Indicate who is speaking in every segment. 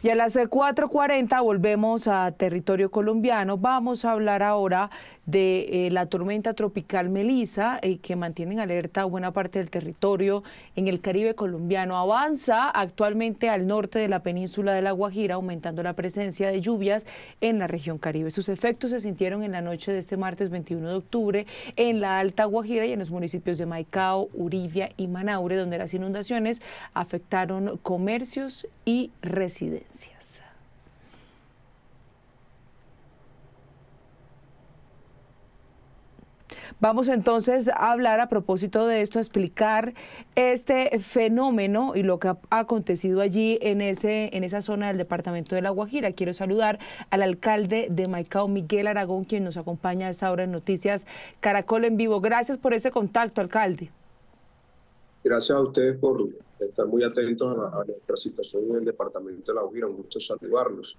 Speaker 1: Y a las 4:40 volvemos a territorio colombiano. Vamos a hablar ahora de la tormenta tropical Melissa, que mantiene en alerta buena parte del territorio en el Caribe colombiano. Avanza actualmente al norte de la península de La Guajira, aumentando la presencia de lluvias en la región Caribe. Sus efectos se sintieron en la noche de este martes 21 de octubre en la Alta Guajira y en los municipios de Maicao, Uribia y Manaure, donde las inundaciones afectaron comercios y residencias. Vamos entonces a hablar a propósito de esto, a explicar este fenómeno y lo que ha acontecido allí en esa zona del departamento de La Guajira. Quiero saludar al alcalde de Maicao, Miguel Aragón, quien nos acompaña a esta hora en Noticias Caracol en Vivo. Gracias por ese contacto, alcalde.
Speaker 2: Gracias a ustedes por estar muy atentos a nuestra situación en el departamento de La Guajira. Un gusto saludarlos.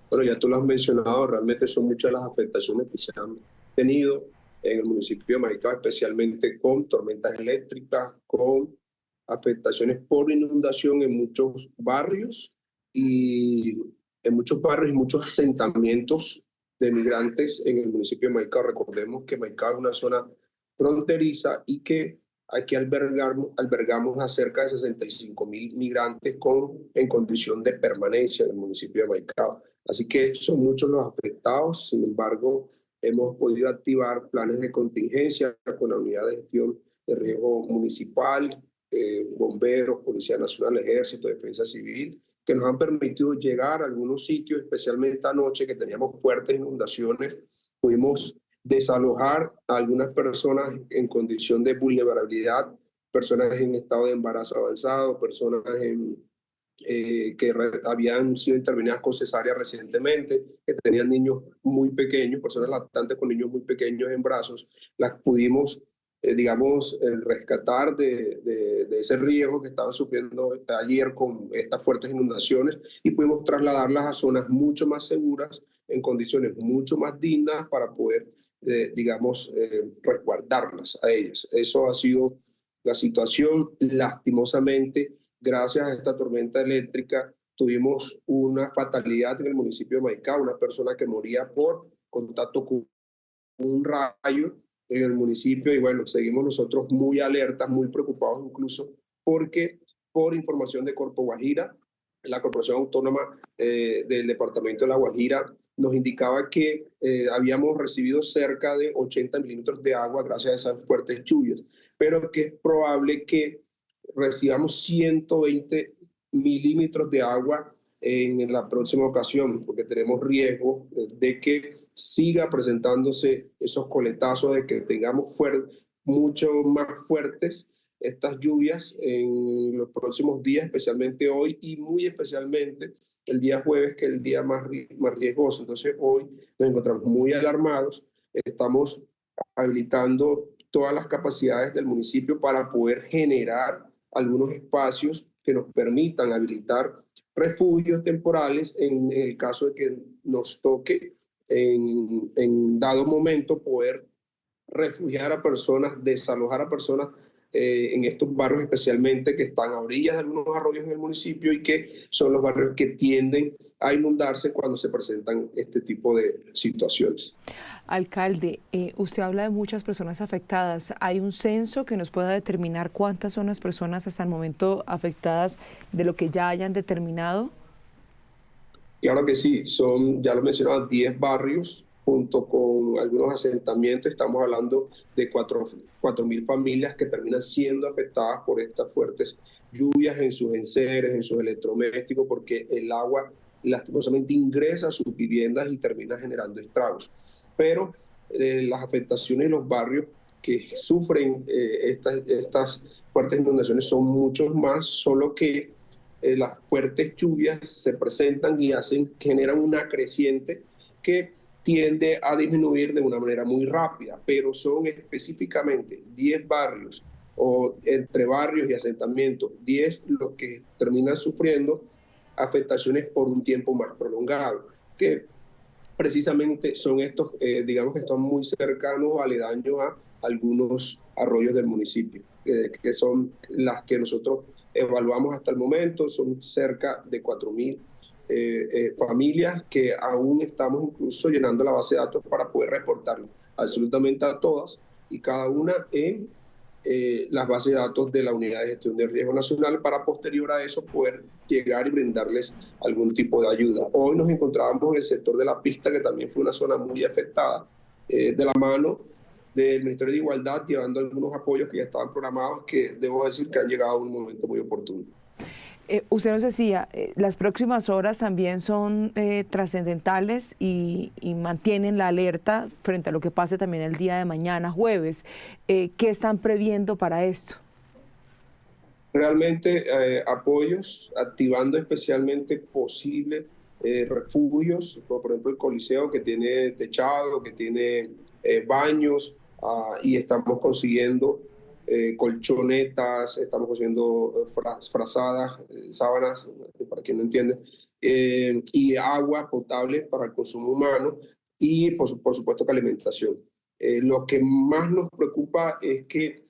Speaker 2: Bueno, ya tú lo has mencionado, realmente son muchas las afectaciones que se han tenido en el municipio de Maicao, especialmente con tormentas eléctricas, con afectaciones por inundación en muchos barrios y muchos asentamientos de migrantes en el municipio de Maicao. Recordemos que Maicao es una zona fronteriza y que aquí albergamos a cerca de 65.000 migrantes en condición de permanencia en el municipio de Maicao. Así que son muchos los afectados. Sin embargo, hemos podido activar planes de contingencia con la Unidad de Gestión de Riesgo Municipal, bomberos, Policía Nacional, Ejército, Defensa Civil, que nos han permitido llegar a algunos sitios, especialmente anoche que teníamos fuertes inundaciones. Pudimos desalojar a algunas personas en condición de vulnerabilidad, personas en estado de embarazo avanzado, personas que habían sido intervenidas con cesárea recientemente, que tenían niños muy pequeños, personas lactantes con niños muy pequeños en brazos. Las pudimos, rescatar de ese riesgo que estaban sufriendo ayer con estas fuertes inundaciones y pudimos trasladarlas a zonas mucho más seguras, en condiciones mucho más dignas para poder, resguardarlas a ellas. Eso ha sido la situación. Lastimosamente, gracias a esta tormenta eléctrica, tuvimos una fatalidad en el municipio de Maicao, una persona que moría por contacto con un rayo en el municipio. Y bueno, seguimos nosotros muy alertas, muy preocupados incluso, porque por información de Corpo Guajira, la Corporación Autónoma del Departamento de La Guajira nos indicaba que habíamos recibido cerca de 80 milímetros de agua gracias a esas fuertes lluvias, pero que es probable que recibamos 120 milímetros de agua en la próxima ocasión, porque tenemos riesgo de que siga presentándose esos coletazos, de que tengamos mucho más fuertes estas lluvias en los próximos días, especialmente hoy y muy especialmente el día jueves, que es el día más riesgoso. Entonces hoy nos encontramos muy alarmados, estamos habilitando todas las capacidades del municipio para poder generar algunos espacios que nos permitan habilitar refugios temporales en el caso de que nos toque en dado momento poder refugiar a personas, desalojar a personas en estos barrios especialmente que están a orillas de algunos arroyos en el municipio y que son los barrios que tienden a inundarse cuando se presentan este tipo de situaciones.
Speaker 1: Alcalde, usted habla de muchas personas afectadas. ¿Hay un censo que nos pueda determinar cuántas son las personas hasta el momento afectadas de lo que ya hayan determinado?
Speaker 2: Claro que sí, ya lo mencionaba, 10 barrios junto con algunos asentamientos. Estamos hablando de 4.000 familias que terminan siendo afectadas por estas fuertes lluvias en sus enseres, en sus electrodomésticos, porque el agua lastimosamente ingresa a sus viviendas y termina generando estragos. Pero las afectaciones en los barrios que sufren estas fuertes inundaciones son muchos más, solo que las fuertes lluvias se presentan y generan una creciente que tiende a disminuir de una manera muy rápida, pero son específicamente 10 barrios o entre barrios y asentamientos, 10 los que terminan sufriendo afectaciones por un tiempo más prolongado, que precisamente son estos, digamos que están muy cercanos o aledaños a algunos arroyos del municipio, que son las que nosotros evaluamos hasta el momento. Son cerca de 4.000 familias que aún estamos incluso llenando la base de datos para poder reportarlo absolutamente a todas y cada una en las bases de datos de la Unidad de Gestión de Riesgo Nacional para posterior a eso poder llegar y brindarles algún tipo de ayuda. Hoy nos encontrábamos en el sector de la pista, que también fue una zona muy afectada, de la mano del Ministerio de Igualdad, llevando algunos apoyos que ya estaban programados, que debo decir que han llegado a un momento muy oportuno.
Speaker 1: Usted nos decía, las próximas horas también son trascendentales y mantienen la alerta frente a lo que pase también el día de mañana, jueves. ¿Qué están previendo para esto?
Speaker 2: Realmente apoyos, activando especialmente posibles refugios, como por ejemplo el Coliseo, que tiene techado, que tiene baños, y estamos consiguiendo colchonetas, estamos consiguiendo frazadas, sábanas, para quien no entiende, y agua potable para el consumo humano y por supuesto que alimentación. Lo que más nos preocupa es que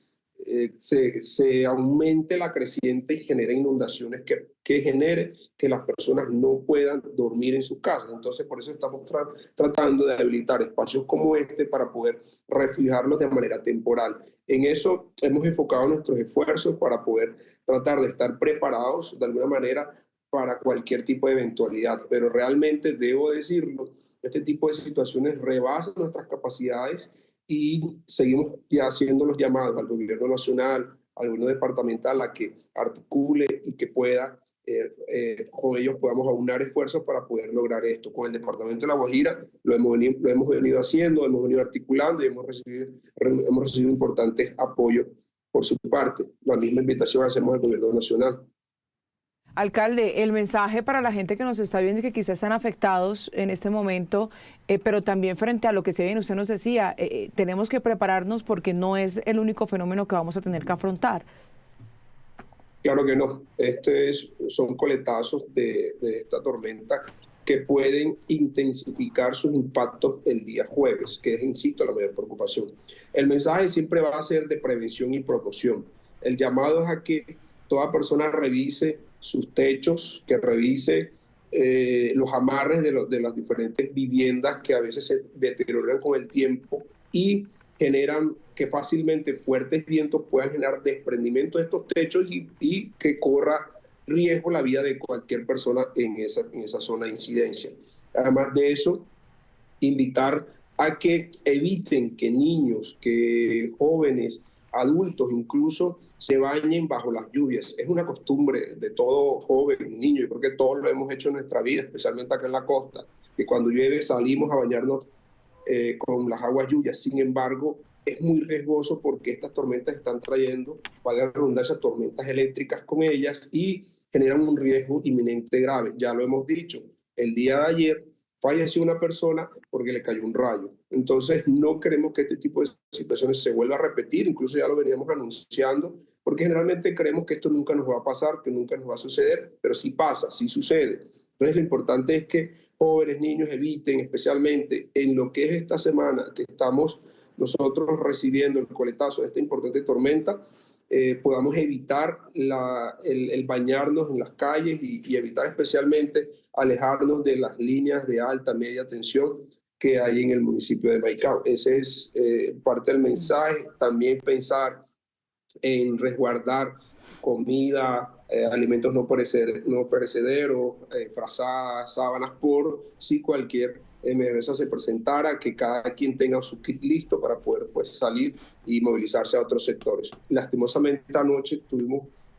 Speaker 2: se aumente la creciente y genere inundaciones que genere que las personas no puedan dormir en sus casas. Entonces, por eso estamos tratando de habilitar espacios como este para poder refugiarlos de manera temporal. En eso hemos enfocado nuestros esfuerzos para poder tratar de estar preparados de alguna manera para cualquier tipo de eventualidad. Pero realmente, debo decirlo, este tipo de situaciones rebasan nuestras capacidades y seguimos ya haciendo los llamados al gobierno nacional, al gobierno departamental, a que articule y que pueda, con ellos podamos aunar esfuerzos para poder lograr esto. Con el departamento de La Guajira lo hemos venido haciendo, hemos venido articulando y hemos recibido importantes apoyos por su parte. La misma invitación hacemos al gobierno nacional.
Speaker 1: Alcalde, el mensaje para la gente que nos está viendo y que quizás están afectados en este momento, pero también frente a lo que se viene, usted nos decía, tenemos que prepararnos porque no es el único fenómeno que vamos a tener que afrontar.
Speaker 2: Claro que no. Son coletazos de esta tormenta que pueden intensificar sus impactos el día jueves, que es, insisto, la mayor preocupación. El mensaje siempre va a ser de prevención y promoción. El llamado es a que toda persona revise sus techos, que revise los amarres de las diferentes viviendas que a veces se deterioran con el tiempo y generan que fácilmente fuertes vientos puedan generar desprendimiento de estos techos y que corra riesgo la vida de cualquier persona en esa zona de incidencia. Además de eso, invitar a que eviten que niños, que jóvenes, adultos incluso se bañen bajo las lluvias. Es una costumbre de todo joven, niño, yo creo que todos lo hemos hecho en nuestra vida, especialmente acá en la costa, que cuando llueve salimos a bañarnos con las aguas lluvias. Sin embargo, es muy riesgoso porque estas tormentas están trayendo, para la redundancia, tormentas eléctricas con ellas y generan un riesgo inminente grave. Ya lo hemos dicho, el día de ayer falleció una persona porque le cayó un rayo. Entonces, no queremos que este tipo de situaciones se vuelva a repetir, incluso ya lo veníamos anunciando, porque generalmente creemos que esto nunca nos va a pasar, que nunca nos va a suceder, pero sí pasa, sí sucede. Entonces, lo importante es que jóvenes, niños eviten, especialmente en lo que es esta semana que estamos nosotros recibiendo el coletazo de esta importante tormenta, podamos evitar el bañarnos en las calles y evitar especialmente alejarnos de las líneas de alta, media tensión que hay en el municipio de Maicao. Ese es parte del mensaje. También pensar en resguardar comida, alimentos no perecederos, frazadas, sábanas, por si cualquier emergencia se presentara, que cada quien tenga su kit listo para poder pues, salir y movilizarse a otros sectores. Lastimosamente, anoche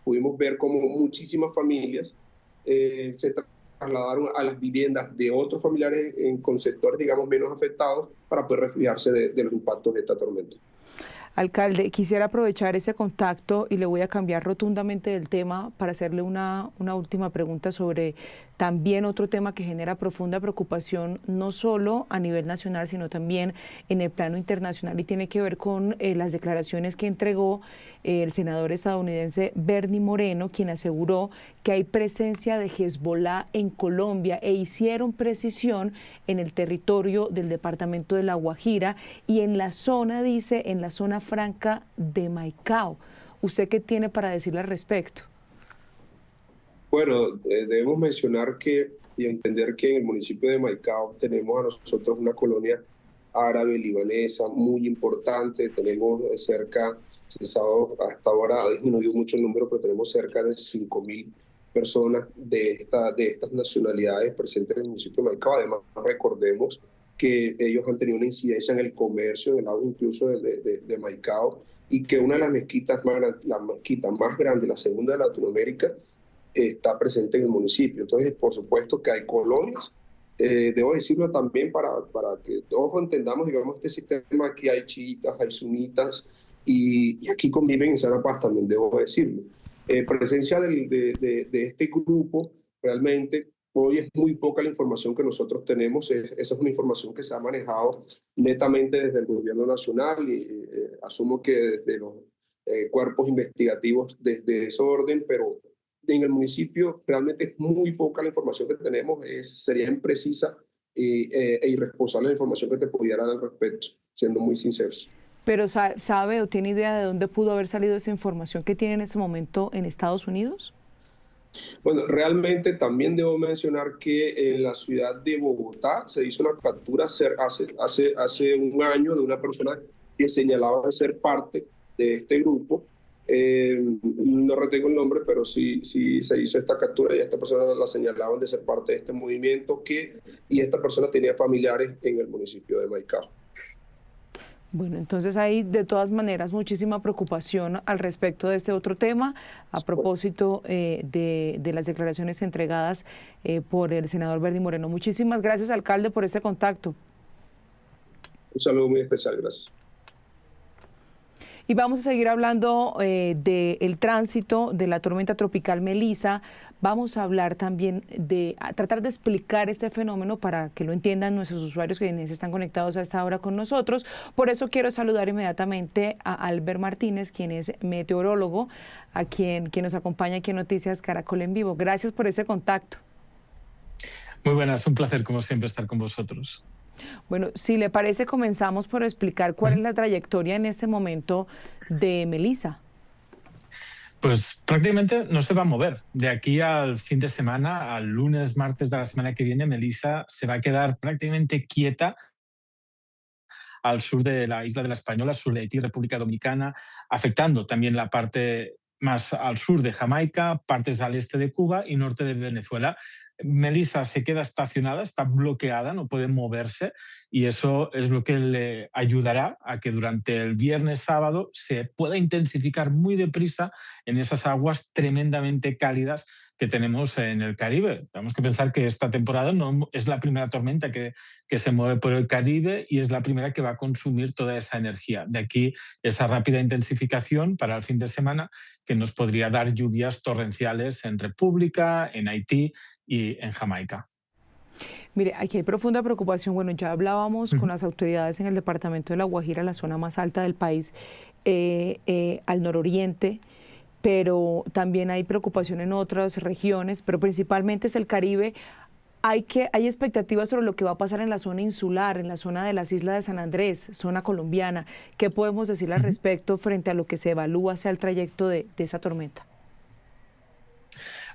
Speaker 2: pudimos ver cómo muchísimas familias se trasladaron a las viviendas de otros familiares con sectores, digamos, menos afectados para poder refugiarse de los impactos de esta tormenta.
Speaker 1: Alcalde, quisiera aprovechar ese contacto y le voy a cambiar rotundamente del tema para hacerle una última pregunta sobre también otro tema que genera profunda preocupación, no solo a nivel nacional, sino también en el plano internacional, y tiene que ver con las declaraciones que entregó el senador estadounidense Bernie Moreno, quien aseguró que hay presencia de Hezbollah en Colombia e hicieron precisión en el territorio del departamento de La Guajira y en la zona, dice, en la zona franca de Maicao. ¿Usted qué tiene para decirle al respecto?
Speaker 2: Bueno, debemos mencionar que y entender que en el municipio de Maicao tenemos a nosotros una colonia árabe libanesa muy importante. Tenemos cerca, hasta ahora ha disminuido mucho el número, pero tenemos cerca de 5.000 personas de estas nacionalidades presentes en el municipio de Maicao. Además, recordemos que ellos han tenido una incidencia en el comercio, en el auge incluso de Maicao, y que una de las mezquitas más grandes, la segunda de Latinoamérica, está presente en el municipio. Entonces, por supuesto que hay colonias. Debo decirlo también para que todos entendamos, digamos, este sistema. Aquí hay chiitas, hay sunitas, y aquí conviven en sana paz también, debo decirlo. Presencia de este grupo, realmente, hoy es muy poca la información que nosotros tenemos. Esa es una información que se ha manejado netamente desde el gobierno nacional, y asumo que desde los cuerpos investigativos desde ese orden, pero en el municipio realmente es muy poca la información que tenemos. Sería imprecisa e irresponsable la información que te pudiera dar al respecto, siendo muy sinceros.
Speaker 1: Pero ¿sabe o tiene idea de dónde pudo haber salido esa información que tiene en ese momento en Estados Unidos?
Speaker 2: Bueno, realmente también debo mencionar que en la ciudad de Bogotá se hizo una captura hace un año de una persona que señalaba de ser parte de este grupo. No retengo el nombre, pero sí se hizo esta captura, y esta persona la señalaban de ser parte de este movimiento, y esta persona tenía familiares en el municipio de Maicao.
Speaker 1: Bueno, entonces hay de todas maneras muchísima preocupación al respecto de este otro tema, a propósito de las declaraciones entregadas por el senador Bernie Moreno. Muchísimas gracias, alcalde, por este contacto.
Speaker 2: Un saludo muy especial, gracias.
Speaker 1: Y vamos a seguir hablando del tránsito de la tormenta tropical Melissa. Vamos a hablar también a tratar de explicar este fenómeno para que lo entiendan nuestros usuarios que están conectados a esta hora con nosotros. Por eso quiero saludar inmediatamente a Albert Martínez, quien es meteorólogo, quien nos acompaña aquí en Noticias Caracol en Vivo. Gracias por ese contacto.
Speaker 3: Muy buenas, un placer como siempre estar con vosotros.
Speaker 1: Bueno, si le parece, comenzamos por explicar cuál es la trayectoria en este momento de Melissa.
Speaker 3: Pues prácticamente no se va a mover. De aquí al fin de semana, al lunes, martes de la semana que viene, Melissa se va a quedar prácticamente quieta al sur de la isla de la Española, sur de Haití, República Dominicana, afectando también la parte más al sur de Jamaica, partes al este de Cuba y norte de Venezuela. Melissa se queda estacionada, está bloqueada, no puede moverse, y eso es lo que le ayudará a que durante el viernes, sábado, se pueda intensificar muy deprisa en esas aguas tremendamente cálidas que tenemos en el Caribe. Tenemos que pensar que esta temporada no es la primera tormenta que se mueve por el Caribe, y es la primera que va a consumir toda esa energía. De aquí esa rápida intensificación para el fin de semana, que nos podría dar lluvias torrenciales en República, en Haití y en Jamaica.
Speaker 1: Mire, aquí hay profunda preocupación. Bueno, ya hablábamos con las autoridades en el departamento de La Guajira, la zona más alta del país, al nororiente, pero también hay preocupación en otras regiones, pero principalmente es el Caribe. Hay expectativas sobre lo que va a pasar en la zona insular, en la zona de las islas de San Andrés, zona colombiana. ¿Qué podemos decir al respecto frente a lo que se evalúa sea el trayecto de esa tormenta?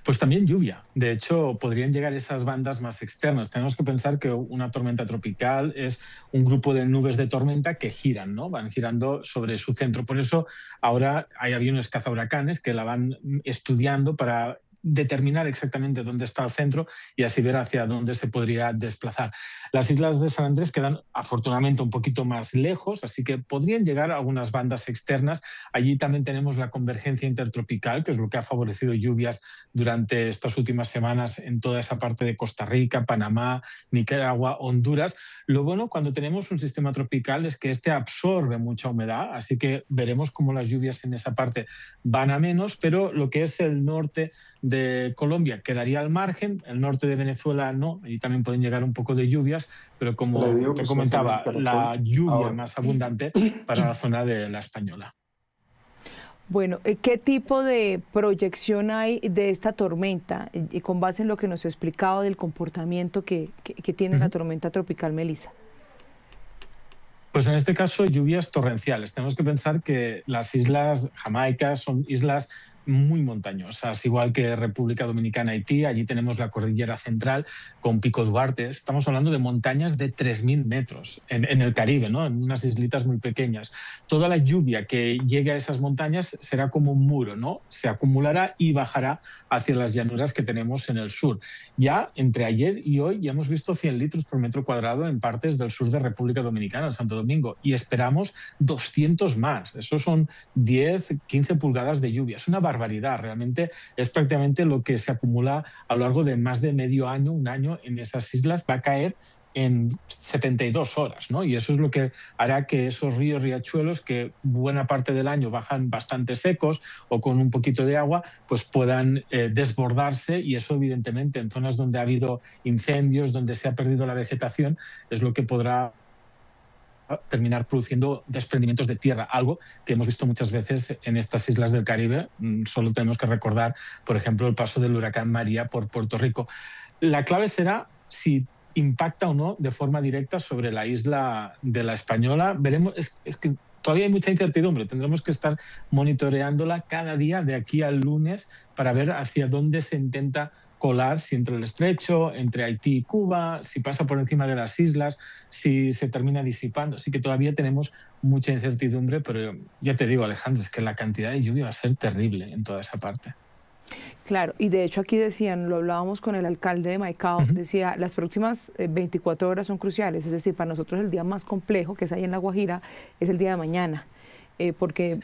Speaker 3: Pues también lluvia. De hecho, podrían llegar esas bandas más externas. Tenemos que pensar que una tormenta tropical es un grupo de nubes de tormenta que giran, ¿no? Van girando sobre su centro. Por eso ahora hay aviones cazahuracanes que la van estudiando para determinar exactamente dónde está el centro y así ver hacia dónde se podría desplazar. Las islas de San Andrés quedan afortunadamente un poquito más lejos, así que podrían llegar algunas bandas externas. Allí también tenemos la convergencia intertropical, que es lo que ha favorecido lluvias durante estas últimas semanas en toda esa parte de Costa Rica, Panamá, Nicaragua, Honduras. Lo bueno cuando tenemos un sistema tropical es que este absorbe mucha humedad, así que veremos cómo las lluvias en esa parte van a menos, pero lo que es el norte de Colombia quedaría al margen, el norte de Venezuela no, y también pueden llegar un poco de lluvias, pero como te comentaba, la lluvia más abundante para la zona de la Española.
Speaker 1: Bueno, ¿qué tipo de proyección hay de esta tormenta? Y con base en lo que nos ha explicado del comportamiento que tiene la tormenta tropical Melissa.
Speaker 3: Pues en este caso lluvias torrenciales. Tenemos que pensar que las islas Jamaica son islas muy montañosas, igual que República Dominicana, Haití. Allí tenemos la cordillera central con Pico Duarte. Estamos hablando de montañas de 3.000 metros en el Caribe, ¿no? En unas islitas muy pequeñas. Toda la lluvia que llegue a esas montañas será como un muro, ¿no? Se acumulará y bajará hacia las llanuras que tenemos en el sur. Ya entre ayer y hoy ya hemos visto 100 litros por metro cuadrado en partes del sur de República Dominicana, Santo Domingo, y esperamos 200 más. Eso son 10, 15 pulgadas de lluvia. Es una barbaridad. Realmente es prácticamente lo que se acumula a lo largo de más de medio año, un año en esas islas. Va a caer en 72 horas, ¿no? Y eso es lo que hará que esos ríos, riachuelos, que buena parte del año bajan bastante secos o con un poquito de agua, pues puedan desbordarse, y eso evidentemente en zonas donde ha habido incendios, donde se ha perdido la vegetación, es lo que podrá terminar produciendo desprendimientos de tierra, algo que hemos visto muchas veces en estas islas del Caribe. Solo tenemos que recordar, por ejemplo, el paso del huracán María por Puerto Rico. La clave será si impacta o no de forma directa sobre la isla de La Española. Veremos, es que todavía hay mucha incertidumbre. Tendremos que estar monitoreándola cada día de aquí al lunes para ver hacia dónde se intenta colar, si entre el estrecho, entre Haití y Cuba, si pasa por encima de las islas, si se termina disipando. Así que todavía tenemos mucha incertidumbre, pero ya te digo, Alejandro, es que la cantidad de lluvia va a ser terrible en toda esa parte.
Speaker 1: Claro, y de hecho aquí decían, lo hablábamos con el alcalde de Maicao, decía, las próximas 24 horas son cruciales, es decir, para nosotros el día más complejo, que es ahí en La Guajira, es el día de mañana, porque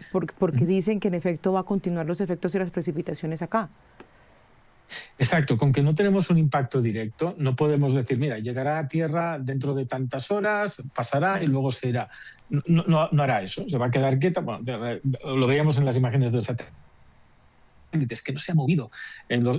Speaker 1: dicen que en efecto va a continuar los efectos de las precipitaciones acá.
Speaker 3: Exacto, con que no tenemos un impacto directo, no podemos decir, mira, llegará a tierra dentro de tantas horas, pasará y luego se irá. No hará eso, se va a quedar quieta. Bueno, lo veíamos en las imágenes del satélite, es que no se ha movido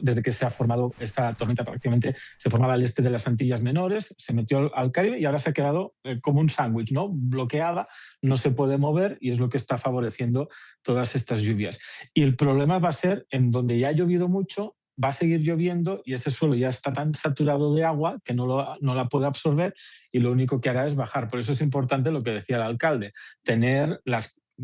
Speaker 3: desde que se ha formado esta tormenta. Prácticamente se formaba al este de las Antillas Menores, se metió al Caribe y ahora se ha quedado como un sándwich, ¿no? Bloqueada, no se puede mover, y es lo que está favoreciendo todas estas lluvias. Y el problema va a ser en donde ya ha llovido mucho, va a seguir lloviendo y ese suelo ya está tan saturado de agua que no la puede absorber, y lo único que hará es bajar. Por eso es importante lo que decía el alcalde,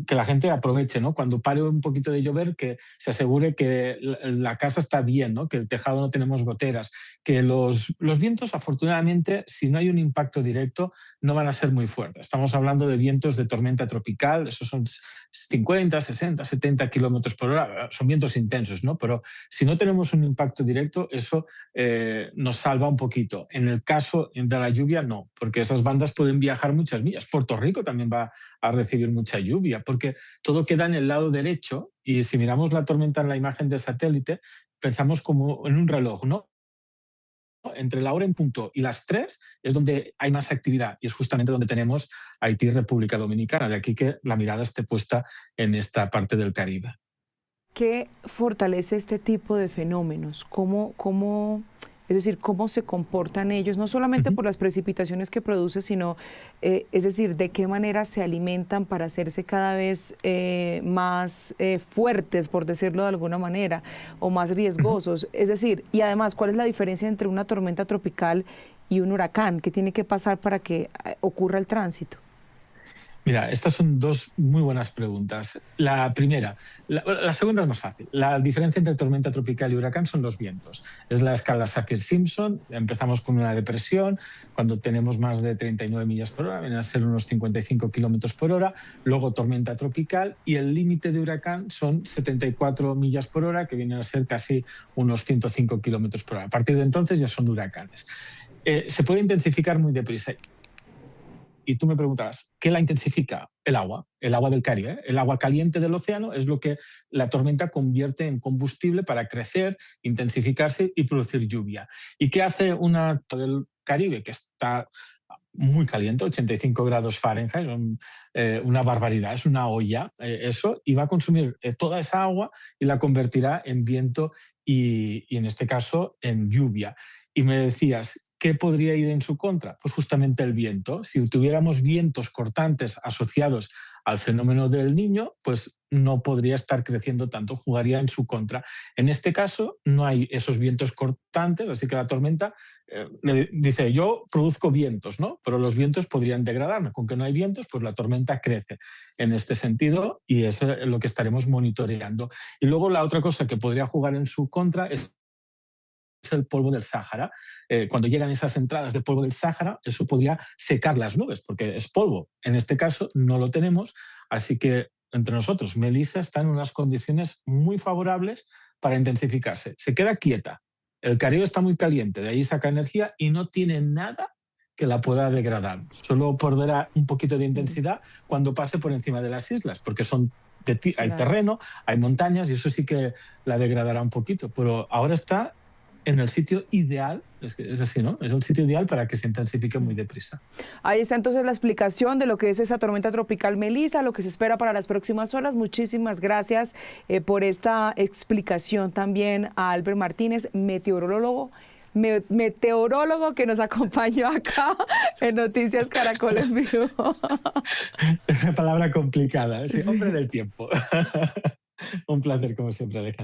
Speaker 3: que la gente aproveche, ¿no? Cuando pare un poquito de llover, que se asegure que la casa está bien, ¿no? Que el tejado no tenemos goteras, que los vientos, afortunadamente, si no hay un impacto directo, no van a ser muy fuertes. Estamos hablando de vientos de tormenta tropical, esos son 50, 60, 70 kilómetros por hora, son vientos intensos, ¿no? Pero si no tenemos un impacto directo, eso nos salva un poquito. En el caso de la lluvia, no, porque esas bandas pueden viajar muchas millas. Puerto Rico también va a recibir mucha lluvia, porque todo queda en el lado derecho, y si miramos la tormenta en la imagen del satélite, pensamos como en un reloj, ¿no? Entre la hora en punto y las 3 es donde hay más actividad, y es justamente donde tenemos Haití y República Dominicana. De aquí que la mirada esté puesta en esta parte del Caribe.
Speaker 1: ¿Qué fortalece este tipo de fenómenos? Es decir, cómo se comportan ellos, no solamente por las precipitaciones que produce, sino, es decir, de qué manera se alimentan para hacerse cada vez más fuertes, por decirlo de alguna manera, o más riesgosos? Es decir, y además, ¿cuál es la diferencia entre una tormenta tropical y un huracán? ¿Qué tiene que pasar para que ocurra el tránsito?
Speaker 3: Mira, estas son dos muy buenas preguntas. La primera, la segunda es más fácil. La diferencia entre tormenta tropical y huracán son los vientos. Es la escala Saffir-Simpson. Empezamos con una depresión, cuando tenemos más de 39 millas por hora, vienen a ser unos 55 kilómetros por hora. Luego tormenta tropical, y el límite de huracán son 74 millas por hora, que vienen a ser casi unos 105 kilómetros por hora. A partir de entonces ya son huracanes. Se puede intensificar muy deprisa. Y tú me preguntarás, ¿qué la intensifica? El agua del Caribe. El agua caliente del océano es lo que la tormenta convierte en combustible para crecer, intensificarse y producir lluvia. ¿Y qué hace una del Caribe, que está muy caliente, 85 grados Fahrenheit, una barbaridad, es una olla eso, y va a consumir toda esa agua y la convertirá en viento y en este caso en lluvia? Y me decías, ¿qué podría ir en su contra? Pues justamente el viento. Si tuviéramos vientos cortantes asociados al fenómeno del Niño, pues no podría estar creciendo tanto, jugaría en su contra. En este caso no hay esos vientos cortantes, así que la tormenta le dice, yo produzco vientos, ¿no? Pero los vientos podrían degradarme. Con que no hay vientos, pues la tormenta crece en este sentido y es lo que estaremos monitoreando. Y luego la otra cosa que podría jugar en su contra es el polvo del Sáhara. Cuando llegan esas entradas de polvo del Sáhara, eso podría secar las nubes, porque es polvo. En este caso no lo tenemos, así que entre nosotros, Melissa está en unas condiciones muy favorables para intensificarse. Se queda quieta, el Caribe está muy caliente, de ahí saca energía y no tiene nada que la pueda degradar. Solo perderá un poquito de intensidad cuando pase por encima de las islas, porque hay terreno, hay montañas y eso sí que la degradará un poquito, pero ahora está en el sitio ideal, es así, ¿no? Es el sitio ideal para que se intensifique muy deprisa.
Speaker 1: Ahí está entonces la explicación de lo que es esa tormenta tropical Melissa, lo que se espera para las próximas horas. Muchísimas gracias por esta explicación también a Albert Martínez, meteorólogo que nos acompañó acá en Noticias Caracol en Vivo.
Speaker 3: Una palabra complicada, sí, hombre del tiempo. Un placer como siempre, Alejandra.